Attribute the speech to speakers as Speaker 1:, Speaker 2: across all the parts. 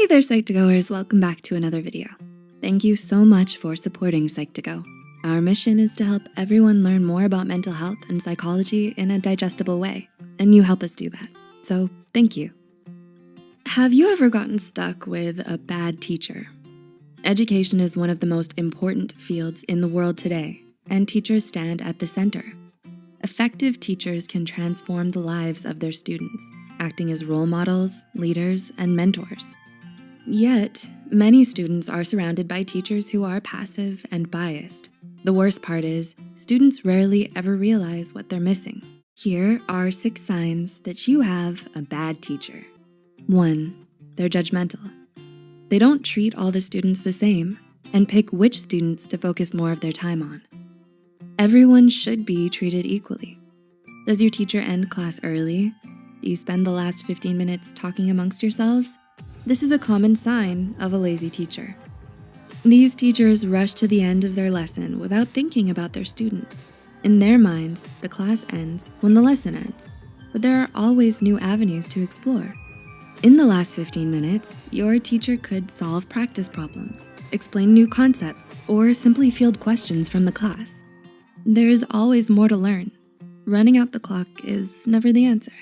Speaker 1: Hey there, Psych2Goers, welcome back to another video. Thank you so much for supporting Psych2Go. Our mission is to help everyone learn more about mental health and psychology in a digestible way, and you help us do that, so thank you. Have you ever gotten stuck with a bad teacher? Education is one of the most important fields in the world today, and teachers stand at the center. Effective teachers can transform the lives of their students, acting as role models, leaders, and mentors. Yet, many students are surrounded by teachers who are passive and biased. The worst part is, students rarely ever realize what they're missing. Here are 6 signs that you have a bad teacher. 1, they're judgmental. They don't treat all the students the same and pick which students to focus more of their time on. Everyone should be treated equally. Does your teacher end class early? Do you spend the last 15 minutes talking amongst yourselves? This is a common sign of a lazy teacher. These teachers rush to the end of their lesson without thinking about their students. In their minds, the class ends when the lesson ends, but there are always new avenues to explore. In the last 15 minutes, your teacher could solve practice problems, explain new concepts, or simply field questions from the class. There is always more to learn. Running out the clock is never the answer.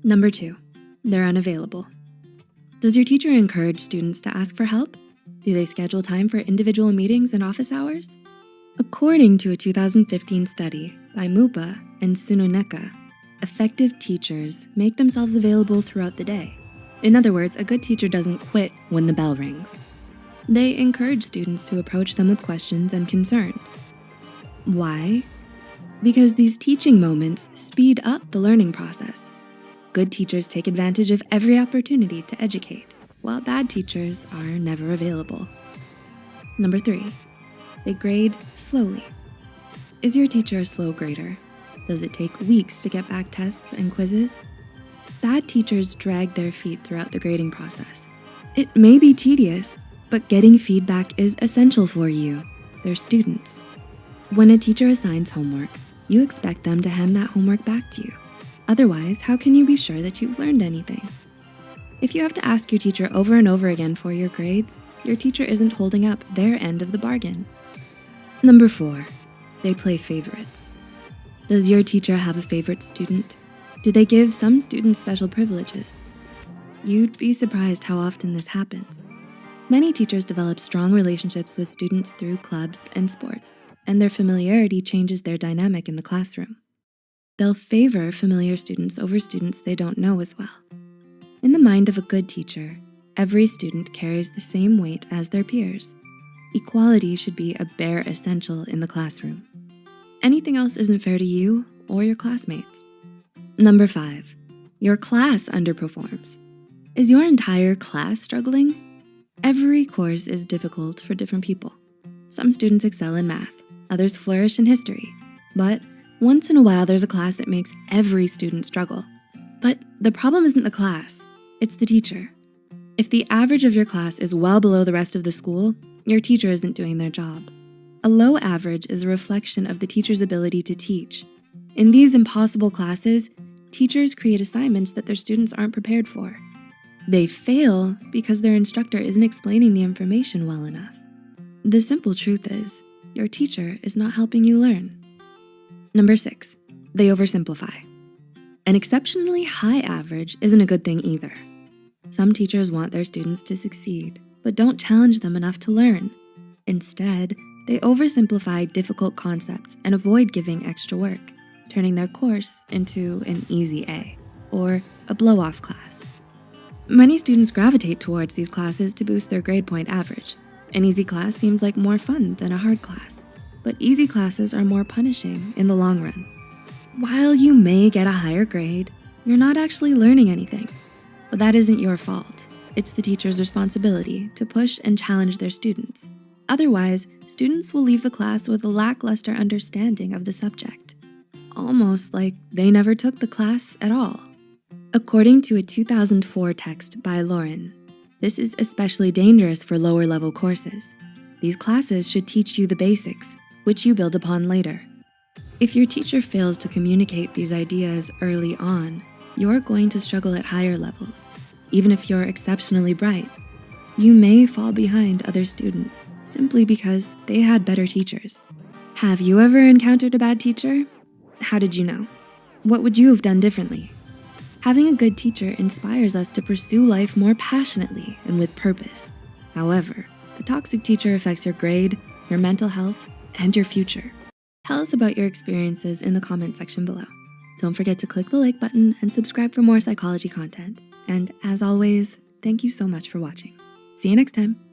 Speaker 1: Number 2, they're unavailable. Does your teacher encourage students to ask for help? Do they schedule time for individual meetings and office hours? According to a 2015 study by Mupa and Sununeka, effective teachers make themselves available throughout the day. In other words, a good teacher doesn't quit when the bell rings. They encourage students to approach them with questions and concerns. Why? Because these teaching moments speed up the learning process. Good teachers take advantage of every opportunity to educate, while bad teachers are never available. Number 3, they grade slowly. Is your teacher a slow grader? Does it take weeks to get back tests and quizzes? Bad teachers drag their feet throughout the grading process. It may be tedious, but getting feedback is essential for you, their students. When a teacher assigns homework, you expect them to hand that homework back to you. Otherwise, how can you be sure that you've learned anything? If you have to ask your teacher over and over again for your grades, your teacher isn't holding up their end of the bargain. Number 4, they play favorites. Does your teacher have a favorite student? Do they give some students special privileges? You'd be surprised how often this happens. Many teachers develop strong relationships with students through clubs and sports, and their familiarity changes their dynamic in the classroom. They'll favor familiar students over students they don't know as well. In the mind of a good teacher, every student carries the same weight as their peers. Equality should be a bare essential in the classroom. Anything else isn't fair to you or your classmates. Number 5, your class underperforms. Is your entire class struggling? Every course is difficult for different people. Some students excel in math, others flourish in history, but once in a while, there's a class that makes every student struggle. But the problem isn't the class, it's the teacher. If the average of your class is well below the rest of the school, your teacher isn't doing their job. A low average is a reflection of the teacher's ability to teach. In these impossible classes, teachers create assignments that their students aren't prepared for. They fail because their instructor isn't explaining the information well enough. The simple truth is, your teacher is not helping you learn. Number 6, they oversimplify. An exceptionally high average isn't a good thing either. Some teachers want their students to succeed, but don't challenge them enough to learn. Instead, they oversimplify difficult concepts and avoid giving extra work, turning their course into an easy A or a blow-off class. Many students gravitate towards these classes to boost their grade point average. An easy class seems like more fun than a hard class, but easy classes are more punishing in the long run. While you may get a higher grade, you're not actually learning anything, but that isn't your fault. It's the teacher's responsibility to push and challenge their students. Otherwise, students will leave the class with a lackluster understanding of the subject, almost like they never took the class at all. According to a 2004 text by Lauren, this is especially dangerous for lower level courses. These classes should teach you the basics, which you build upon later. If your teacher fails to communicate these ideas early on, you're going to struggle at higher levels. Even if you're exceptionally bright, you may fall behind other students simply because they had better teachers. Have you ever encountered a bad teacher? How did you know? What would you have done differently? Having a good teacher inspires us to pursue life more passionately and with purpose. However, a toxic teacher affects your grade, your mental health, and your future. Tell us about your experiences in the comment section below. Don't forget to click the like button and subscribe for more psychology content. And as always, thank you so much for watching. See you next time.